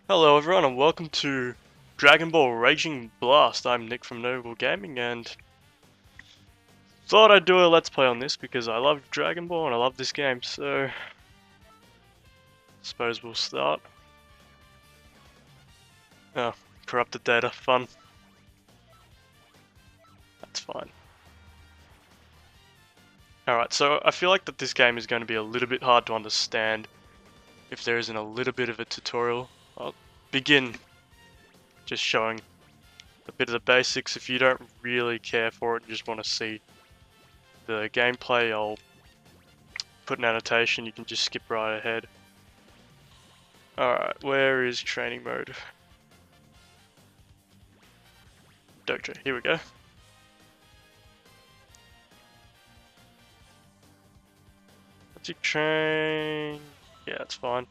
Hello everyone and welcome to Dragon Ball Raging Blast. I'm Nick from Noble Gaming and thought I'd do a let's play on this because I love Dragon Ball and I love this game, so suppose we'll start. Oh, corrupted data, fun. That's fine. Alright, so I feel like that this game is going to be a little bit hard to understand if there isn't a little bit of a tutorial. I'll begin just showing a bit of the basics. If you don't really care for it and just want to see the gameplay, I'll put an annotation, you can just skip right ahead. Alright, where is training mode? Dojo, here we go. Let's you train. Yeah, that's fine.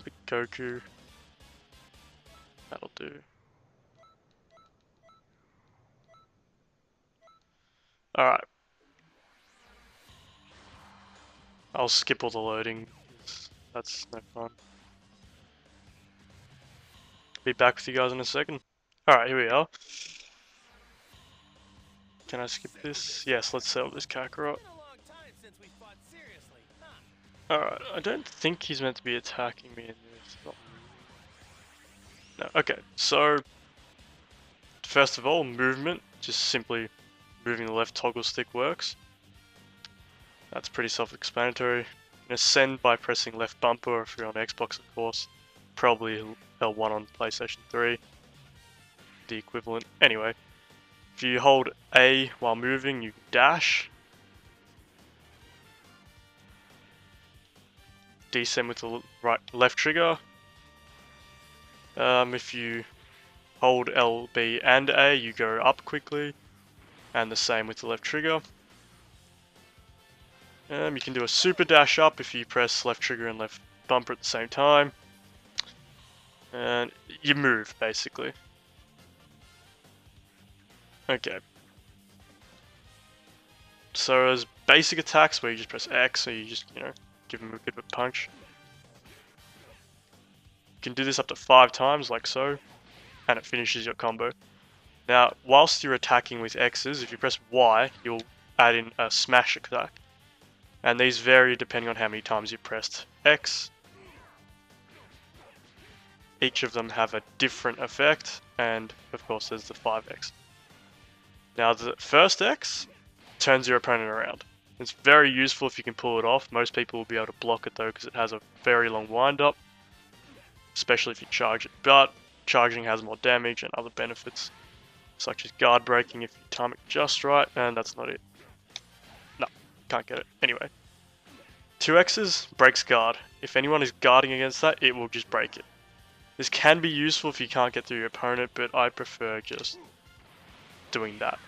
Big Goku. That'll do. Alright. I'll skip all the loading. That's no fun. Be back with you guys in a second. Alright, here we are. Can I skip this? Yes, let's settle this Kakarot. Alright, I don't think he's meant to be attacking me in this. No, okay, so first of all, movement, just simply moving the left toggle stick works. That's pretty self-explanatory. Ascend by pressing left bumper if you're on Xbox, of course. Probably L1 on PlayStation 3. The equivalent. Anyway, if you hold A while moving, you dash. Descend with the left trigger. If you hold LB and A, you go up quickly. And the same with the left trigger. You can do a super dash up if you press left trigger and left bumper at the same time. And you move, basically. Okay. So as basic attacks where you just press X, or you just, give them a bit of a punch. You can do this up to 5 times, like so, and it finishes your combo. Now, whilst you're attacking with X's, if you press Y, you'll add in a smash attack. And these vary depending on how many times you pressed X. Each of them have a different effect, and of course there's the 5X. Now the first X turns your opponent around. It's very useful if you can pull it off. Most people will be able to block it though because it has a very long wind up, especially if you charge it. But charging has more damage and other benefits, such as guard breaking if you time it just right, and that's not it. No, can't get it. Anyway, 2X's breaks guard. If anyone is guarding against that, it will just break it. This can be useful if you can't get through your opponent, but I prefer just doing that.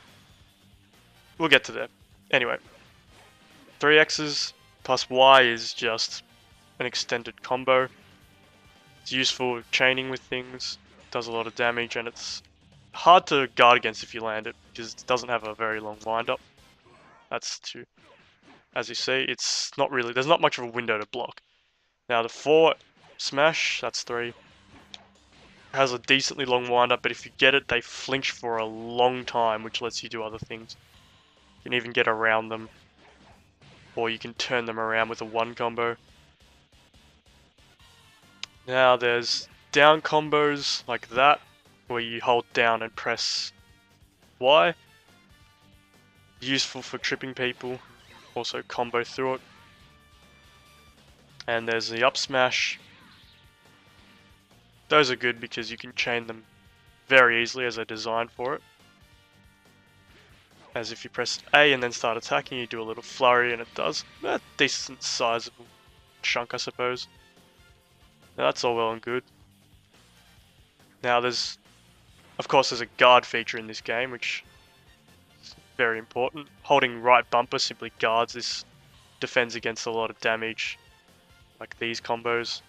We'll get to that. Anyway, 3X's plus Y is just an extended combo. It's useful with chaining with things, does a lot of damage, and it's hard to guard against if you land it, because it doesn't have a very long wind-up. That's 2. As you see, it's not really, there's not much of a window to block. Now the 4 smash, that's 3. Has a decently long wind-up, but if you get it, they flinch for a long time, which lets you do other things. You can even get around them, or you can turn them around with a 1 combo. Now there's down combos like that, where you hold down and press Y. Useful for tripping people, also combo through it. And there's the up smash. Those are good because you can chain them very easily as they're designed for it. As if you press A and then start attacking, you do a little flurry and it does a decent sizable chunk, I suppose. Now that's all well and good. Now there's, of course, there's a guard feature in this game, which is very important. Holding right bumper simply guards this, defends against a lot of damage, like these combos.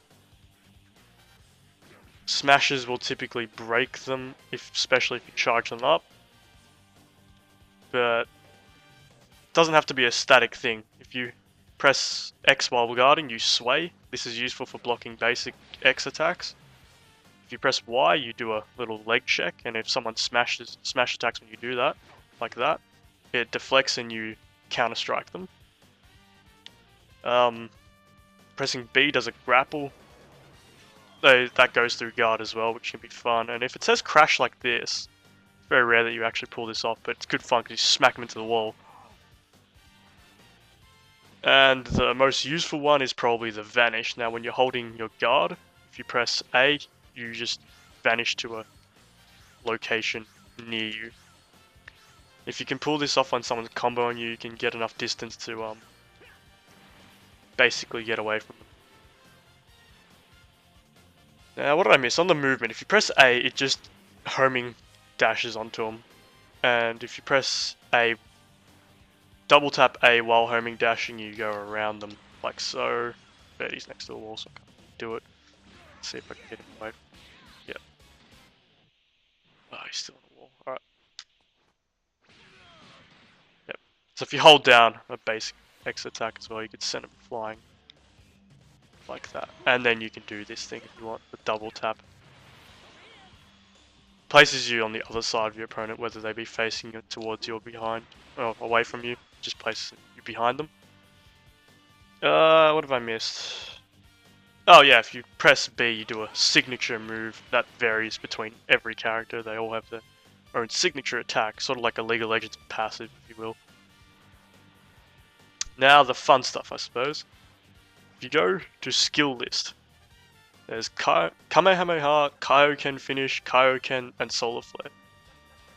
Smashes will typically break them, especially if you charge them up. But it doesn't have to be a static thing. If you press X while guarding, you sway, This is useful for blocking basic X attacks. If you press Y, you do a little leg check, and if someone smash attacks when you do that, like that, it deflects and you counter strike them. Pressing B does a grapple. That goes through guard as well, which can be fun. And if it says crash like this, it's very rare that you actually pull this off, but it's good fun because you smack them into the wall. And the most useful one is probably the vanish. Now when you're holding your guard, if you press A, you just vanish to a location near you. If you can pull this off when someone's comboing you, you can get enough distance to basically get away from them. Now, what did I miss? On the movement, if you press A, it just homing dashes onto them. And if you press A, double tap A while homing dashing, you go around them, like so. But he's next to the wall, so I can't do it. Let's see if I can get him away. Yep. Oh, he's still on the wall. Alright. Yep. So if you hold down a basic X attack as well, you could send him flying. Like that. And then you can do this thing if you want, the double tap. Places you on the other side of your opponent, whether they be facing it towards you or behind, or away from you, just places you behind them. What have I missed? Oh yeah, if you press B, you do a signature move that varies between every character. They all have their own signature attack, sort of like a League of Legends passive, if you will. Now the fun stuff, I suppose. If you go to skill list, there's Kamehameha, Kaioken Finish, Kaioken, and Solar Flare.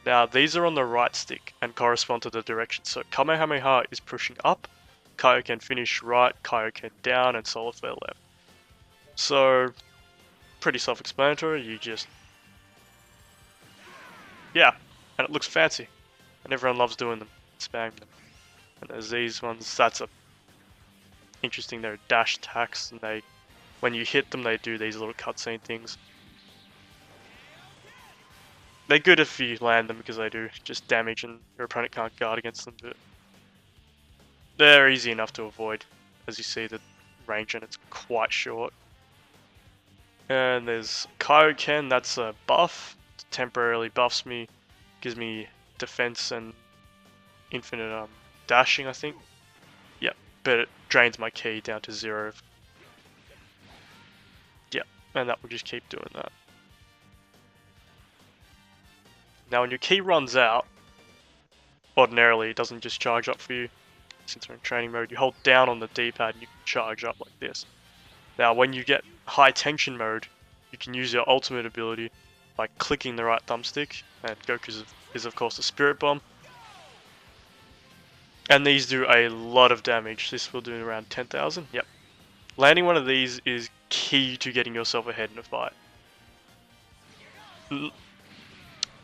Now these are on the right stick and correspond to the direction. So Kamehameha is pushing up, Kaioken Finish right, Kaioken down, and Solar Flare left. So, pretty self-explanatory, you just... Yeah, and it looks fancy. And everyone loves doing them, spamming them. And there's these ones, that's a... Interesting, they're dash attacks, and they... When you hit them, they do these little cutscene things. They're good if you land them because they do just damage and your opponent can't guard against them, but... They're easy enough to avoid. As you see, the range and it's quite short. And there's Kaioken, that's a buff. It temporarily buffs me, gives me defense and infinite dashing, I think. Yep, but it drains my ki down to 0. Yep, and that will just keep doing that. Now when your ki runs out, ordinarily it doesn't just charge up for you. Since we're in training mode, you hold down on the D-pad and you can charge up like this. Now when you get high tension mode, you can use your ultimate ability by clicking the right thumbstick, and Goku's is of course the Spirit Bomb. And these do a lot of damage. This will do around 10,000. Yep. Landing one of these is key to getting yourself ahead in a fight.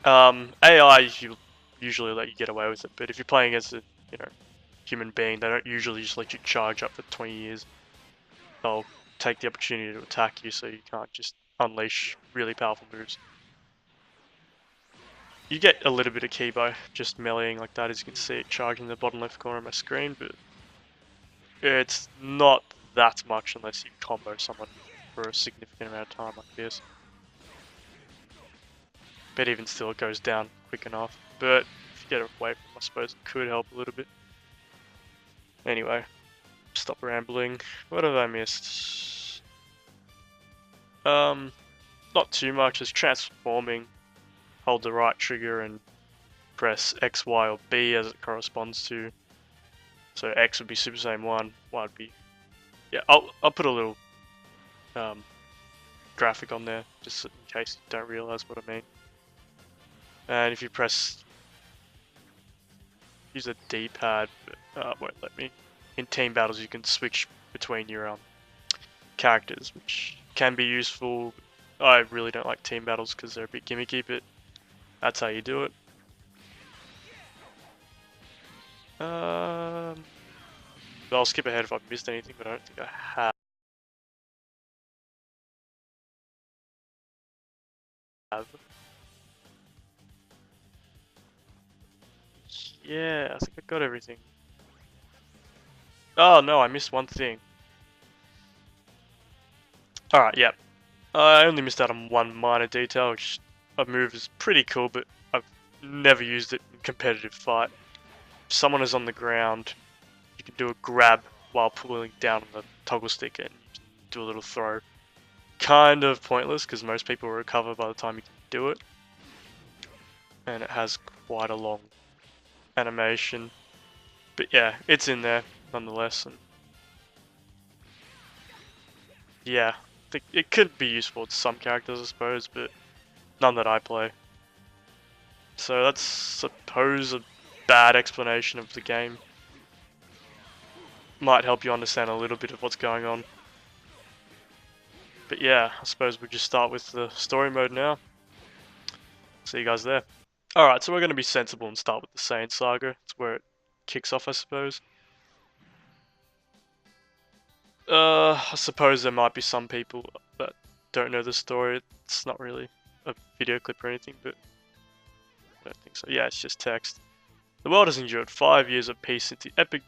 AI usually let you get away with it, but if you're playing against a human being, they don't usually just let you charge up for 20 years. They'll take the opportunity to attack you, so you can't just unleash really powerful moves. You get a little bit of ki by just meleeing like that, as you can see it charging the bottom left corner of my screen, but it's not that much unless you combo someone for a significant amount of time like this. But even still, it goes down quick enough. But if you get away from them, I suppose it could help a little bit. Anyway, stop rambling. What have I missed? Not too much. It's transforming. Hold the right trigger and press X, Y, or B as it corresponds to. So X would be Super Saiyan 1. Y would be... Yeah, I'll put a little graphic on there, just in case you don't realize what I mean. And if you press... Use a D-pad, but it won't let me. In team battles you can switch between your characters, which can be useful. I really don't like team battles because they're a bit gimmicky, but that's how you do it. I'll skip ahead if I've missed anything, but I don't think I have. Yeah, I think I got everything. Oh no, I missed one thing. Alright, yeah. I only missed out on one minor detail, which a move is pretty cool, but I've never used it in competitive fight. If someone is on the ground, you can do a grab while pulling down on the toggle stick and do a little throw. Kind of pointless, because most people will recover by the time you can do it. And it has quite a long animation. But yeah, it's in there, nonetheless. And yeah, it could be useful to some characters, I suppose, but none that I play. So that's, suppose, a bad explanation of the game. Might help you understand a little bit of what's going on. But yeah, I suppose we'll just start with the story mode now. See you guys there. Alright, so we're going to be sensible and start with the Saiyan Saga. It's where it kicks off, I suppose. I suppose there might be some people that don't know the story. It's not really a video clip or anything, but I don't think so. Yeah, it's just text. The world has endured 5 years of peace since the epic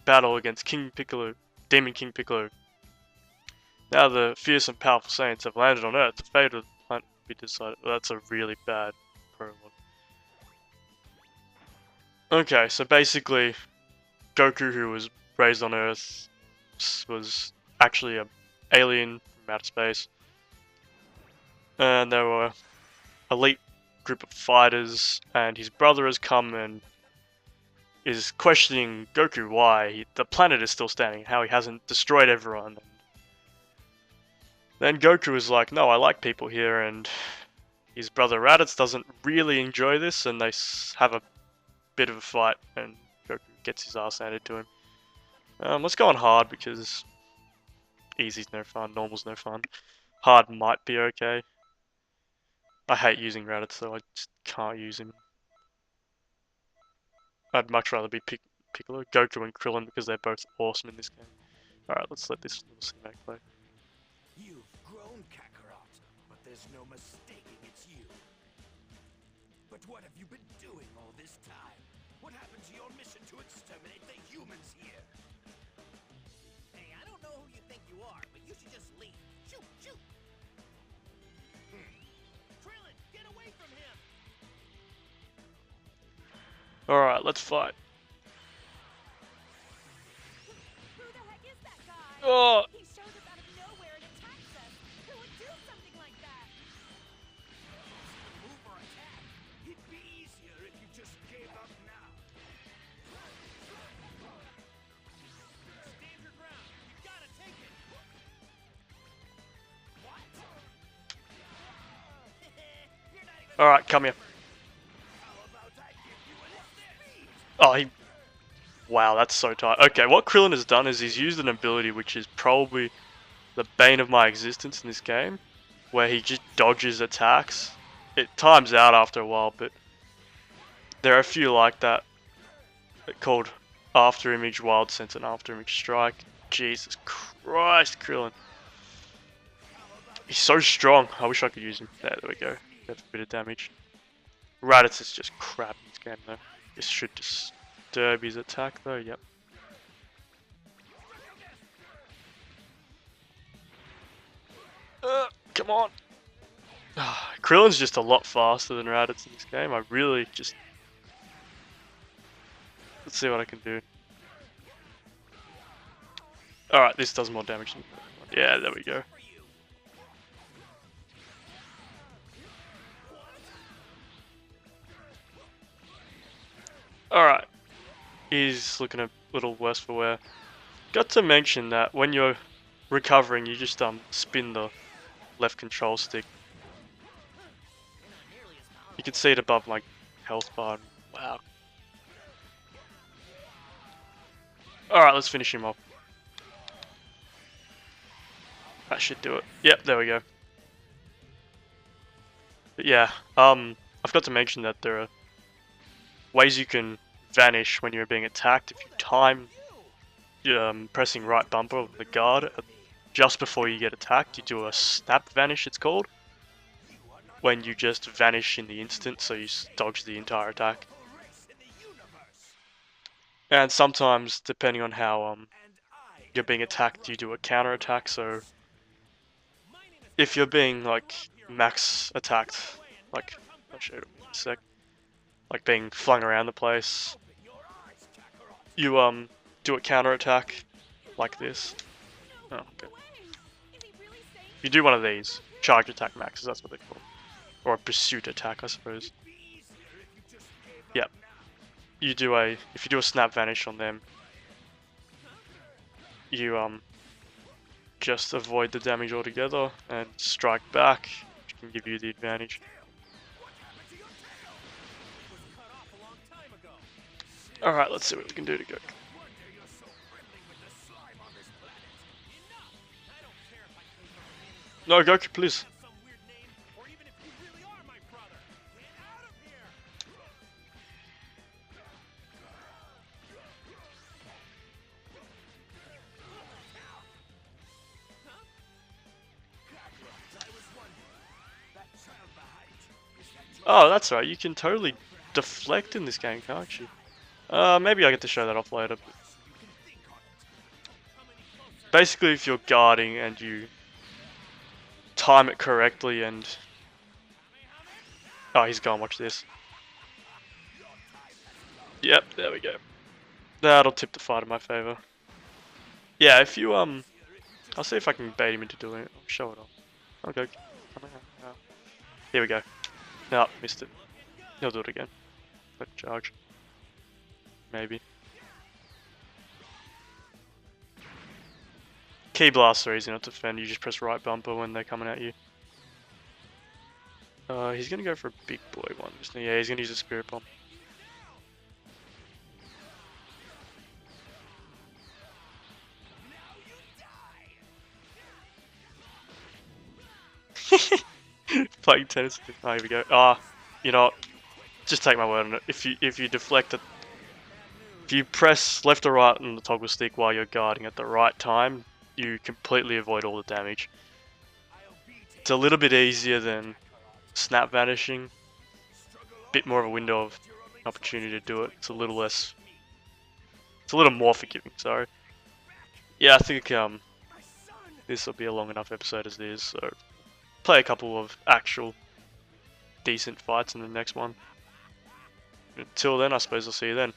battle against King Piccolo, Demon King Piccolo. Now the fierce and powerful Saiyans have landed on Earth. The fate of the planet will be decided. Well, that's a really bad prologue. Okay, so basically, Goku, who was raised on Earth, was actually an alien from outer space. And there were elite group of fighters, and his brother has come and is questioning Goku why the planet is still standing, how he hasn't destroyed everyone. Then Goku is like, no, I like people here, and his brother Raditz doesn't really enjoy this, and they have a bit of a fight, and Goku gets his ass handed to him. Let's go on hard, because easy's no fun, normal's no fun. Hard might be okay. I hate using Raditz, though, I just can't use him. I'd much rather be Piccolo, Goku, and Krillin, because they're both awesome in this game. Alright, let's let this little cinematic play. You've grown, Kakarot, but there's no mistaking it's you. But what have you been doing all this time? What happened to your mission to exterminate the humans here? Hey, I don't know who you think you are, but you should just leave. Shoot, shoot! Krillin, get away from him! Alright, let's fight. Who the heck is that guy? Oh! He shows up out of nowhere and attacks us. Who would do something like that? Move or attack. It'd be easier if you just gave up now. Stand your ground. You gotta take it. What? You're not even. Alright, come here. How about I give you a speed? Oh, he... Wow, that's so tight. Okay, what Krillin has done is he's used an ability which is probably the bane of my existence in this game, where he just dodges attacks. It times out after a while, but there are a few like that, called After Image Wild Sense and After Image Strike. Jesus Christ, Krillin. He's so strong. I wish I could use him. There we go. That's a bit of damage. Raditz is just crap in this game, though. This should disturb his attack, though. Yep. Come on. Krillin's just a lot faster than Raditz in this game. I really just... Let's see what I can do. Alright, this does more damage than... Yeah, there we go. Alright. He's looking a little worse for wear. Got to mention that when you're recovering, you just spin the left control stick. You can see it above my health bar. Wow. Alright, let's finish him off. That should do it. Yep, there we go. But yeah, I forgot to mention that there are ways you can vanish when you're being attacked. If you time pressing right bumper of the guard just before you get attacked, you do a snap vanish, it's called. When you just vanish in the instant, so you dodge the entire attack. And sometimes, depending on how you're being attacked, you do a counter attack, so if you're being like max attacked, like I'll show you in a sec, like being flung around the place, you do a counter attack like this. Oh, okay. Is he really saying You do one of these charge attack maxes. That's what they call, or a pursuit attack, I suppose. Yep. You do if you do a snap vanish on them, you just avoid the damage altogether and strike back, which can give you the advantage. Alright, let's see what we can do to go. No, Goku, please. Oh, that's right. You can totally deflect in this game, can't you? Maybe I get to show that off later. Basically, if you're guarding and you time it correctly and... Oh, he's gone. Watch this. Yep, there we go. That'll tip the fight in my favor. Yeah, if you, I'll see if I can bait him into doing it. I'll show it off. Okay. Here we go. No, missed it. He'll do it again. Let charge. Maybe. Key blasts are easy enough to defend. You just press right bumper when they're coming at you. He's gonna go for a big boy one. Yeah, he's gonna use a spirit bomb. Playing tennis. Oh, here we go. You know what? Just take my word on it. If you deflect it, if you press left or right on the toggle stick while you're guarding at the right time, you completely avoid all the damage. It's a little bit easier than snap vanishing. Bit more of a window of opportunity to do it. It's a little less. It's a little more forgiving. Sorry. Yeah, I think this will be a long enough episode as it is. So play a couple of actual decent fights in the next one. Until then, I suppose I'll see you then.